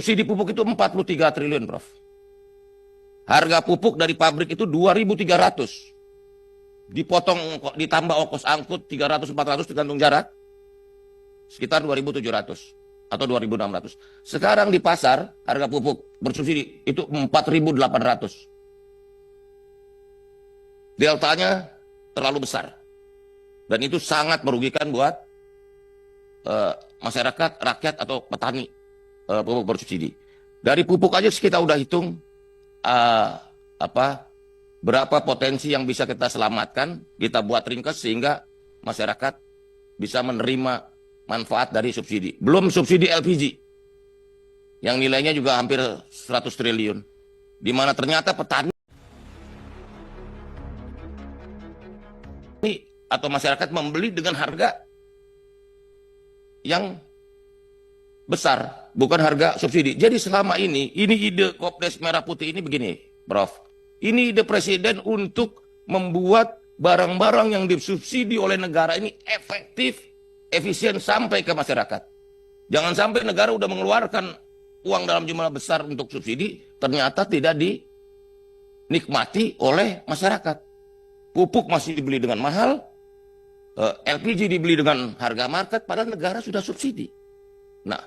Subsidi pupuk itu 43 triliun, Prof. Harga pupuk dari pabrik itu 2.300. Dipotong, ditambah ongkos angkut 300-400 tergantung jarak, sekitar 2.700 atau 2.600. Sekarang di pasar harga pupuk bersubsidi itu 4.800. Deltanya terlalu besar. Dan itu sangat merugikan buat masyarakat, rakyat atau petani pupuk bersubsidi. Dari pupuk aja kita udah hitung berapa potensi yang bisa kita selamatkan, kita buat ringkas sehingga masyarakat bisa menerima manfaat dari subsidi. Belum subsidi LPG yang nilainya juga hampir 100 triliun. Di mana ternyata petani atau masyarakat membeli dengan harga yang besar, bukan harga subsidi. Jadi selama ini ide Kopdes Merah Putih ini begini, Prof. Ini ide Presiden untuk membuat barang-barang yang disubsidi oleh negara ini efektif, efisien sampai ke masyarakat. Jangan sampai negara udah mengeluarkan uang dalam jumlah besar untuk subsidi, ternyata tidak dinikmati oleh masyarakat. Pupuk masih dibeli dengan mahal, LPG dibeli dengan harga market, padahal negara sudah subsidi. Nah,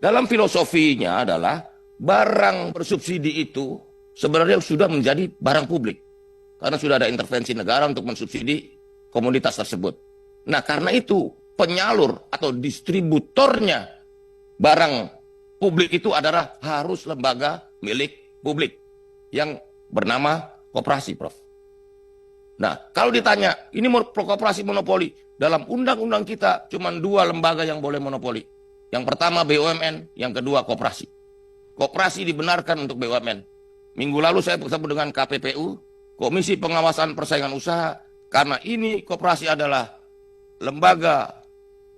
dalam filosofinya adalah barang bersubsidi itu sebenarnya sudah menjadi barang publik. Karena sudah ada intervensi negara untuk mensubsidi komoditas tersebut. Nah, karena itu penyalur atau distributornya barang publik itu adalah harus lembaga milik publik yang bernama koperasi, Prof. Nah, kalau ditanya, ini koperasi monopoli, dalam undang-undang kita cuma 2 lembaga yang boleh monopoli. Yang pertama BUMN, yang kedua koperasi. Koperasi dibenarkan untuk BUMN. Minggu lalu saya bertemu dengan KPPU, Komisi Pengawasan Persaingan Usaha, karena ini koperasi adalah lembaga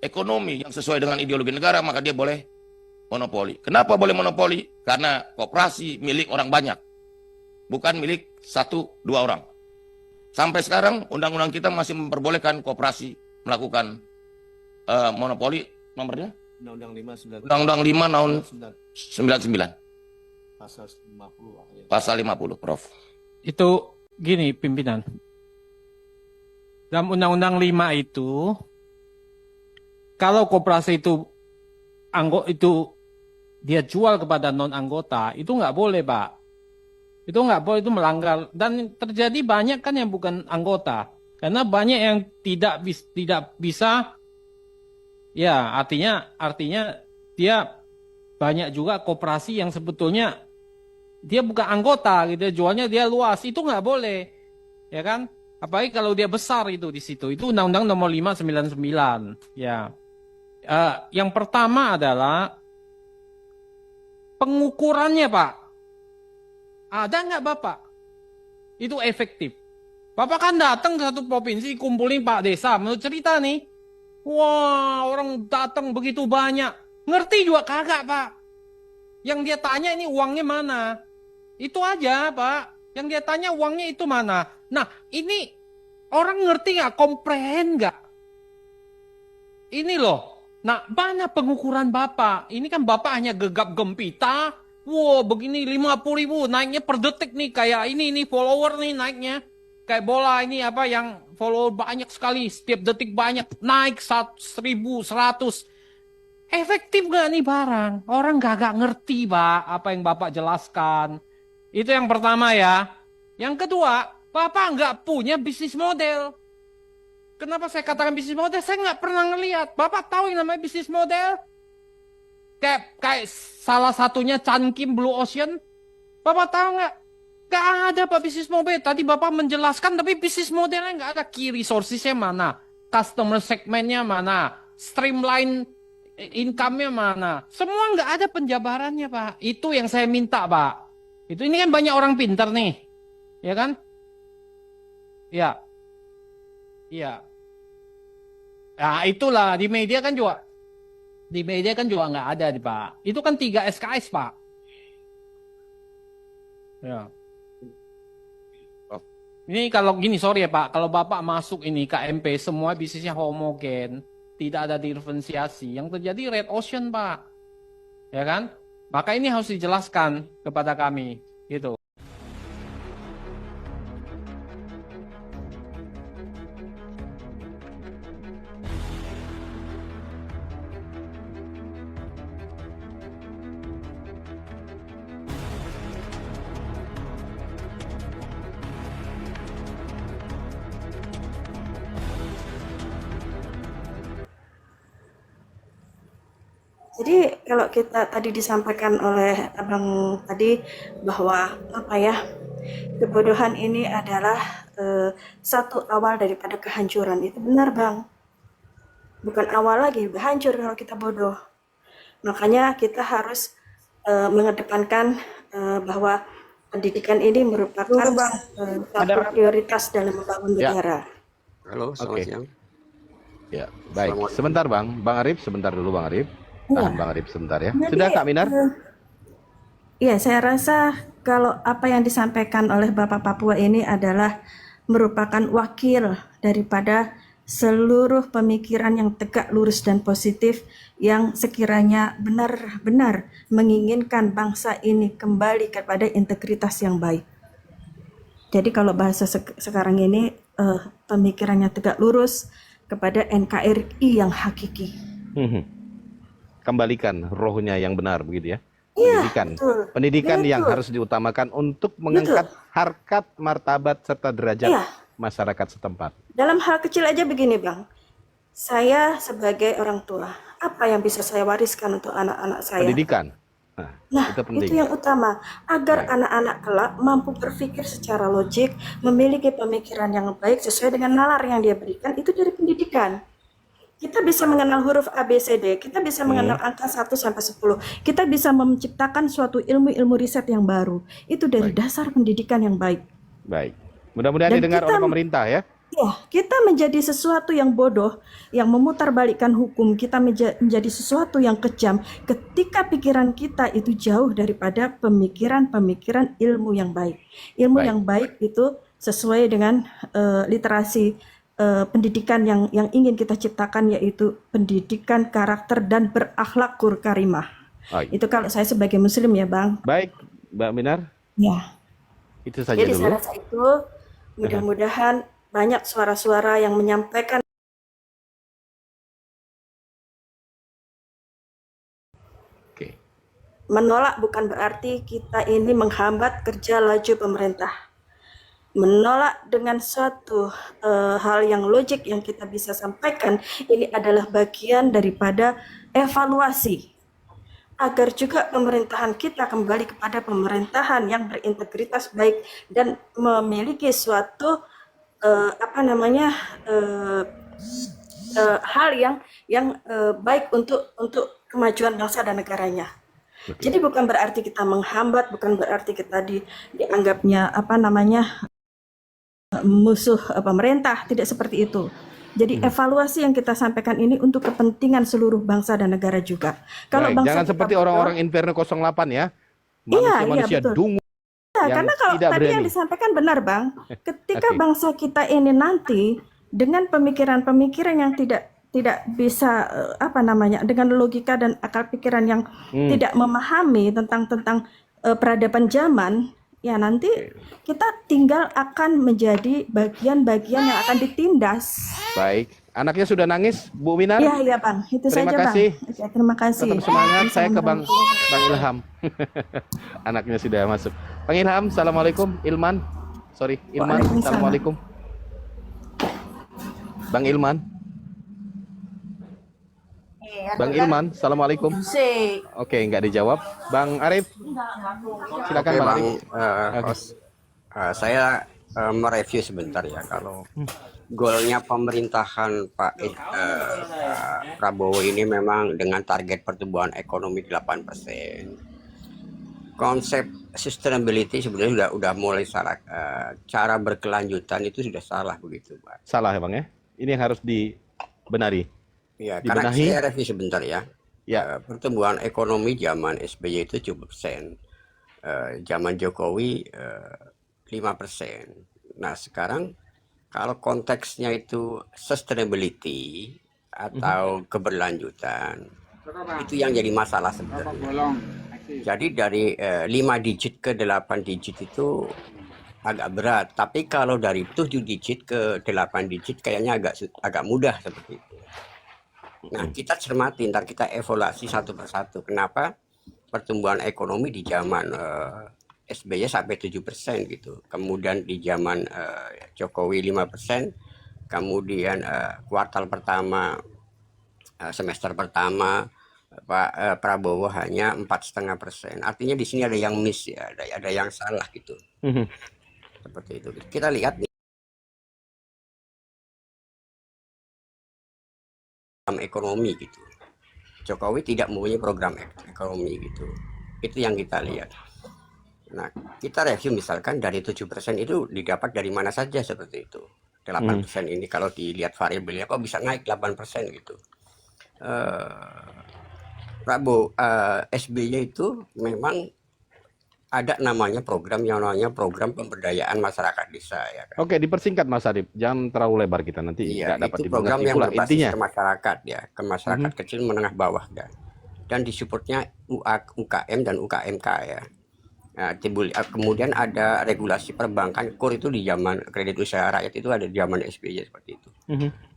ekonomi yang sesuai dengan ideologi negara, maka dia boleh monopoli. Kenapa boleh monopoli? Karena koperasi milik orang banyak, bukan milik 1-2 orang. Sampai sekarang undang-undang kita masih memperbolehkan koperasi melakukan monopoli. Nomornya? Undang-Undang 5 tahun 99. Pasal 50, Prof. Itu gini, pimpinan. Dalam Undang-Undang 5 itu, kalau koperasi itu dia jual kepada non-anggota, itu nggak boleh, Pak. Itu nggak boleh, itu melanggar. Dan terjadi banyak kan yang bukan anggota. Karena banyak yang tidak bisa, ya artinya dia banyak juga koperasi yang sebetulnya dia bukan anggota gitu, jualnya dia luas, itu nggak boleh, ya kan? Apalagi kalau dia besar itu di situ. Itu Undang-Undang Nomor 599, ya. Yang pertama adalah pengukurannya, Pak. Ada nggak Bapak? Itu efektif. Bapak kan datang ke satu provinsi, kumpulin Pak Desa, menurut cerita nih, wah orang datang begitu banyak, ngerti juga kagak, Pak. Yang dia tanya ini uangnya mana? Itu aja, Pak. Yang dia tanya uangnya itu mana? Nah, ini orang ngerti nggak? Komprehen nggak? Ini loh. Nah, mana pengukuran Bapak? Ini kan Bapak hanya gegap gempita. Wow, begini 50.000 naiknya per detik nih. Kayak ini follower nih naiknya. Kayak bola ini apa yang follower banyak sekali. Setiap detik banyak. Naik 1.100. Efektif nggak nih barang? Orang gak ngerti, Pak, apa yang Bapak jelaskan. Itu yang pertama ya. Yang kedua, Bapak nggak punya bisnis model. Kenapa saya katakan bisnis model? Saya nggak pernah ngelihat. Bapak tahu yang namanya bisnis model? Kayak salah satunya Chan Kim Blue Ocean. Bapak tahu nggak? Nggak ada, Pak, bisnis model. Tadi Bapak menjelaskan, tapi bisnis modelnya nggak ada. Key resources-nya mana? Customer segmentnya mana? Streamline income-nya mana? Semua nggak ada penjabarannya, Pak. Itu yang saya minta, Pak. Ini kan banyak orang pintar nih. Ya kan? Ya. Iya. Nah, itulah di media kan juga. Di media kan juga nggak ada, Pak. Itu kan 3 SKS, Pak. Ya. Ini kalau gini, sorry ya, Pak. Kalau Bapak masuk ini KMP, semua bisnisnya homogen. Tidak ada diferensiasi. Yang terjadi red ocean, Pak. Ya kan? Maka ini harus dijelaskan kepada kami, gitu. Jadi kalau kita tadi disampaikan oleh Abang tadi bahwa apa ya, kebodohan ini adalah satu awal daripada kehancuran. Itu benar, Bang. Bukan awal lagi, udah hancur kalau kita bodoh. Makanya kita harus mengedepankan bahwa pendidikan ini merupakan satu prioritas dalam membangun Ya. negara. Halo, selamat Oke. siang. Ya, baik. Assalamualaikum. Sebentar Bang, Bang Arif, sebentar dulu Bang Arif. Iya. Tahan Bang Arif sebentar ya. Jadi, Sudah Kak Minar? Iya, saya rasa kalau apa yang disampaikan oleh Bapak Papua ini adalah merupakan wakil daripada seluruh pemikiran yang tegak lurus dan positif yang sekiranya benar-benar menginginkan bangsa ini kembali kepada integritas yang baik. Jadi kalau bahasa sekarang ini pemikirannya tegak lurus kepada NKRI yang hakiki. Kembalikan rohnya yang benar begitu ya. Iya, Pendidikan. betul. Pendidikan yang Betul. harus diutamakan untuk mengangkat harkat, martabat serta derajat Iya. masyarakat setempat. Dalam hal kecil aja begini, Bang. Saya sebagai orang tua, apa yang bisa saya wariskan untuk anak-anak saya? Pendidikan. Nah, itu penting. itu yang utama. Agar Baik. anak-anak kelak mampu berpikir secara logik, memiliki pemikiran yang baik sesuai dengan nalar yang dia berikan, itu dari pendidikan. Kita bisa mengenal huruf A, B, C, D. Kita bisa mengenal angka 1 sampai 10. Kita bisa menciptakan suatu ilmu-ilmu riset yang baru. Itu dari Baik. dasar pendidikan yang baik. Baik. Mudah-mudahan Dan didengar kita- oleh pemerintah ya. Ya, kita menjadi sesuatu yang bodoh, yang memutarbalikkan hukum, kita menjadi sesuatu yang kejam ketika pikiran kita itu jauh daripada pemikiran-pemikiran ilmu yang baik. Ilmu Baik. yang baik itu sesuai dengan literasi pendidikan yang ingin kita ciptakan, yaitu pendidikan karakter dan berakhlak karimah. Baik. Itu kalau saya sebagai muslim ya, Bang. Baik, Mbak Minar. Ya. Itu saja Jadi dulu. saya rasa itu mudah-mudahan banyak suara-suara yang menyampaikan Oke. menolak bukan berarti kita ini menghambat kerja laju pemerintah. Menolak dengan suatu hal yang logik yang kita bisa sampaikan, ini adalah bagian daripada evaluasi agar juga pemerintahan kita kembali kepada pemerintahan yang berintegritas baik dan memiliki suatu hal yang baik untuk kemajuan bangsa dan negaranya. Jadi bukan berarti kita menghambat, bukan berarti kita dianggapnya musuh pemerintah, tidak seperti itu. Jadi evaluasi yang kita sampaikan ini untuk kepentingan seluruh bangsa dan negara juga. Kalau Baik, bangsa jangan kita seperti bodoh- orang-orang Inferno 08 ya. Iya, Manusia-manusia betul. dungu. Ya, yang karena kalau tidak tadi yang berani. disampaikan benar, Bang. Ketika Oke. bangsa kita ini nanti dengan pemikiran-pemikiran yang tidak bisa dengan logika dan akal pikiran yang tidak memahami tentang peradaban zaman, ya nanti kita tinggal akan menjadi bagian-bagian yang akan ditindas. Baik, anaknya sudah nangis, Bu Minar. Iya, iya, Bang. Itu Terima saja, kasih. Bang. Oke, terima kasih. Tetap semangat. Saya ke Bang Assalamualaikum. Ilham. Anaknya sudah masuk. Bang Ilham, assalamualaikum. Ilman, sorry, Ilman, Waalaikumsalam. assalamualaikum. Bang Ilman, Bang Ilman, assalamualaikum. Oke, nggak dijawab. Bang Arif, silakan Oke, Bang Bang, Arif. host. Saya mereview sebentar ya, kalau goalnya pemerintahan Pak Prabowo ini memang dengan target pertumbuhan ekonomi 8%. Konsep sustainability sebenarnya udah mulai salah. Cara berkelanjutan itu sudah salah begitu, Pak. Salah ya Bang ya. Ini yang harus dibenari. Ya, karena Dibenahi. saya review sebentar ya. Ya. Pertumbuhan ekonomi zaman SBY itu 7%. Zaman Jokowi 5%. Nah, sekarang kalau konteksnya itu sustainability atau keberlanjutan, itu yang jadi masalah sebenarnya. Jadi dari 5 digit ke 8 digit itu agak berat, tapi kalau dari 7 digit ke 8 digit kayaknya agak mudah seperti itu. Nah, kita cermati, ntar kita evaluasi satu persatu. Kenapa pertumbuhan ekonomi di zaman SBY sampai 7% gitu. Kemudian di zaman Jokowi 5%, kemudian kuartal pertama, semester pertama Pak Prabowo hanya 4,5%. Artinya di sini ada yang miss ya, ada yang salah gitu. Seperti itu. Kita lihat nih ekonomi gitu. Jokowi tidak mempunyai program ekonomi gitu. Itu yang kita lihat. Nah, kita review misalkan dari 7% itu didapat dari mana saja seperti itu. 8% ini kalau dilihat variabelnya kok bisa naik 8% gitu. Prabowo SBY itu memang ada namanya program yang namanya program pemberdayaan masyarakat desa ya kan. Oke, dipersingkat Mas Arif, jangan terlalu lebar kita nanti Iya, nggak dapat itu program dimengerti yang pula berbasis intinya. ke masyarakat ya, ke masyarakat kecil menengah bawah dan disupportnya UKM dan UKMK ya. Nah, kemudian ada regulasi perbankan KUR itu di zaman kredit usaha rakyat itu ada di zaman SBY seperti itu.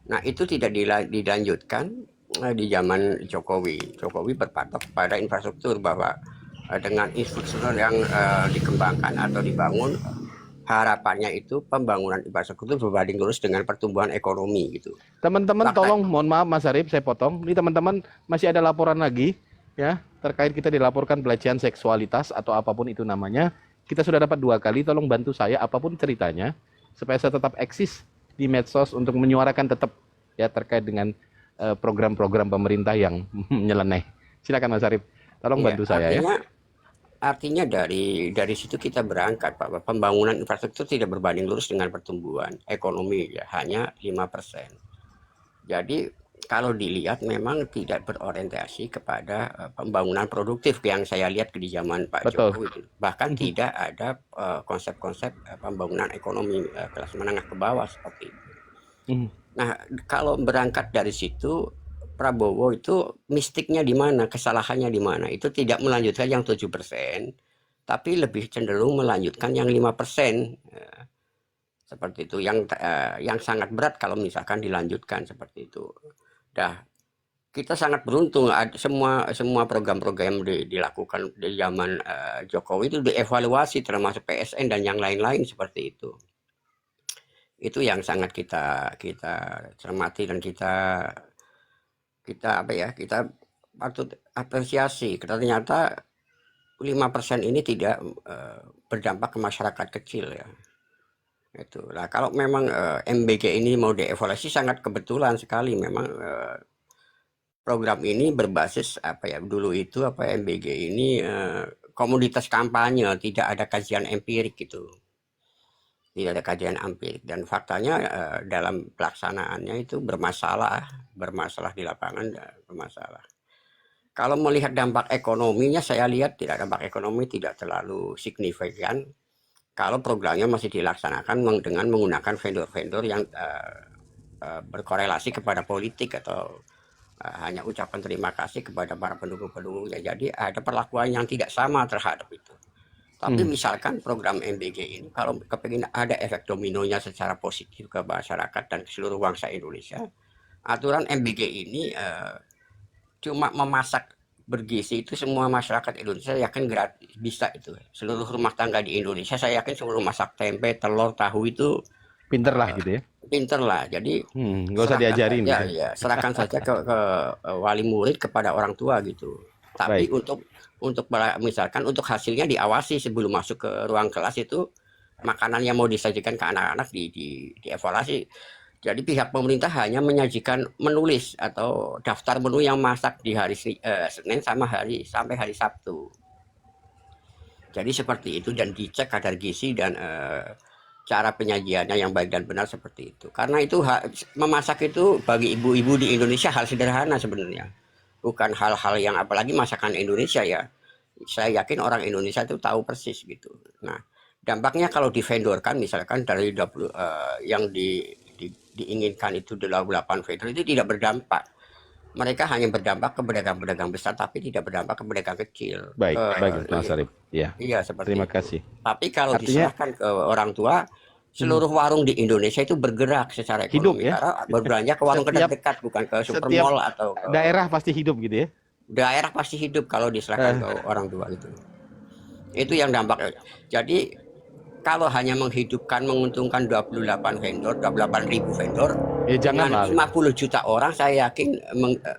Nah, itu tidak dilanjutkan di zaman Jokowi. Jokowi berpatok pada infrastruktur bahwa dengan infrastruktur yang dikembangkan atau dibangun, harapannya itu pembangunan infrastruktur berbanding lurus dengan pertumbuhan ekonomi gitu. Teman-teman tolong, mohon maaf Mas Arif, saya potong. Ini teman-teman masih ada laporan lagi ya terkait kita dilaporkan pelecehan seksualitas atau apapun itu namanya. Kita sudah dapat 2 kali, tolong bantu saya apapun ceritanya supaya saya tetap eksis di medsos untuk menyuarakan tetap ya terkait dengan program-program pemerintah yang nyeleneh. Silakan Mas Arif, tolong bantu saya ya. Artinya dari situ kita berangkat Pak, pembangunan infrastruktur tidak berbanding lurus dengan pertumbuhan ekonomi ya, hanya 5%. Jadi kalau dilihat memang tidak berorientasi kepada pembangunan produktif yang saya lihat di zaman Pak Jokowi. Bahkan tidak ada konsep-konsep pembangunan ekonomi kelas menengah ke bawah seperti itu. Nah, kalau berangkat dari situ Prabowo itu mistiknya di mana, kesalahannya di mana? Itu tidak melanjutkan yang 7%, tapi lebih cenderung melanjutkan yang 5%. Seperti itu, yang sangat berat kalau misalkan dilanjutkan seperti itu. Kita sangat beruntung semua program-program dilakukan di zaman Jokowi itu dievaluasi termasuk PSN dan yang lain-lain seperti itu. Itu yang sangat kita cermati dan kita patut apresiasi. Ternyata 5% ini tidak berdampak ke masyarakat kecil ya. Itulah kalau memang MBG ini mau dievaluasi sangat kebetulan sekali memang program ini berbasis dulu itu MBG ini komoditas kampanye, tidak ada kajian empirik gitu. Tidak ada kajian empirik dan faktanya dalam pelaksanaannya itu bermasalah di lapangan bermasalah. Kalau melihat dampak ekonominya saya lihat dampak ekonomi tidak terlalu signifikan kalau programnya masih dilaksanakan dengan menggunakan vendor-vendor yang berkorelasi kepada politik atau hanya ucapan terima kasih kepada para pendukung-pendukungnya. Jadi ada perlakuan yang tidak sama terhadap itu. Tapi misalkan program MBG ini kalau kepingin ada efek dominonya secara positif ke masyarakat dan ke seluruh bangsa Indonesia, aturan MBG ini cuma memasak bergizi itu semua masyarakat Indonesia yakin gratis bisa itu. Seluruh rumah tangga di Indonesia saya yakin seluruh masak tempe, telur, tahu itu pinter lah gitu ya. Pinter lah. Jadi nggak usah diajarin saja, ya, serahkan saja ke wali murid kepada orang tua gitu. Tapi untuk misalkan untuk hasilnya diawasi sebelum masuk ke ruang kelas itu makanan yang mau disajikan ke anak-anak dievaluasi. Jadi pihak pemerintah hanya menyajikan menulis atau daftar menu yang masak di hari Senin sampai hari Sabtu. Jadi seperti itu dan dicek kadar gizi dan cara penyajiannya yang baik dan benar seperti itu. Karena itu memasak itu bagi ibu-ibu di Indonesia hal sederhana sebenarnya. Bukan hal-hal yang apalagi masakan Indonesia ya. Saya yakin orang Indonesia itu tahu persis gitu. Nah, dampaknya kalau divendorkan misalkan dari 20 yang diinginkan itu 8 vendor itu tidak berdampak. mereka hanya berdampak ke pedagang-pedagang besar, tapi tidak berdampak ke pedagang kecil. Baik, Ke- baik Mas Arif. Ya, Iya, seperti terima itu. kasih. Tapi kalau Artinya diserahkan ke orang tua, seluruh warung di Indonesia itu bergerak secara hidup ekonomi ya. karena berbelanja ke warung Setiap terdekat, bukan ke setiap supermall atau ke daerah pasti hidup gitu ya. daerah pasti hidup kalau diserahkan ke orang tua itu. Itu yang dampaknya. Jadi kalau hanya menghidupkan, menguntungkan 28 vendor, 28.000 vendor Ya jangan dengan lah. 50 juta orang, saya yakin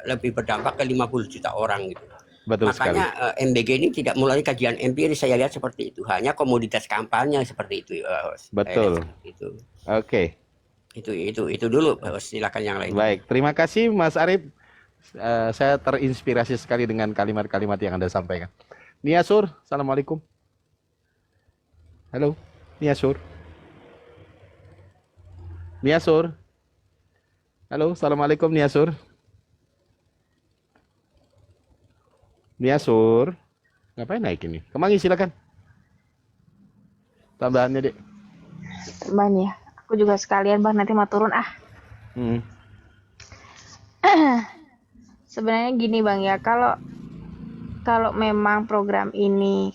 lebih berdampak ke 50 juta orang gitu. Betul sekali. Makanya MBG ini tidak mulai kajian empiris, saya lihat seperti itu. Hanya komoditas kampanye seperti itu. Saya Betul. lihat seperti itu. Oke. Itu dulu. Silakan yang lain. Baik, terima kasih Mas Arif. Saya terinspirasi sekali dengan kalimat-kalimat yang Anda sampaikan. Niasur, Assalamualaikum. Halo, Niasur. Niasur. Halo, Assalamualaikum Niasur. Niasur. Ngapain naik ini? Kemangi silakan. Tambahannya, Dek. Bang ya, aku juga sekalian bang nanti mau turun ah. Hmm. Sebenarnya gini bang ya, kalau memang program ini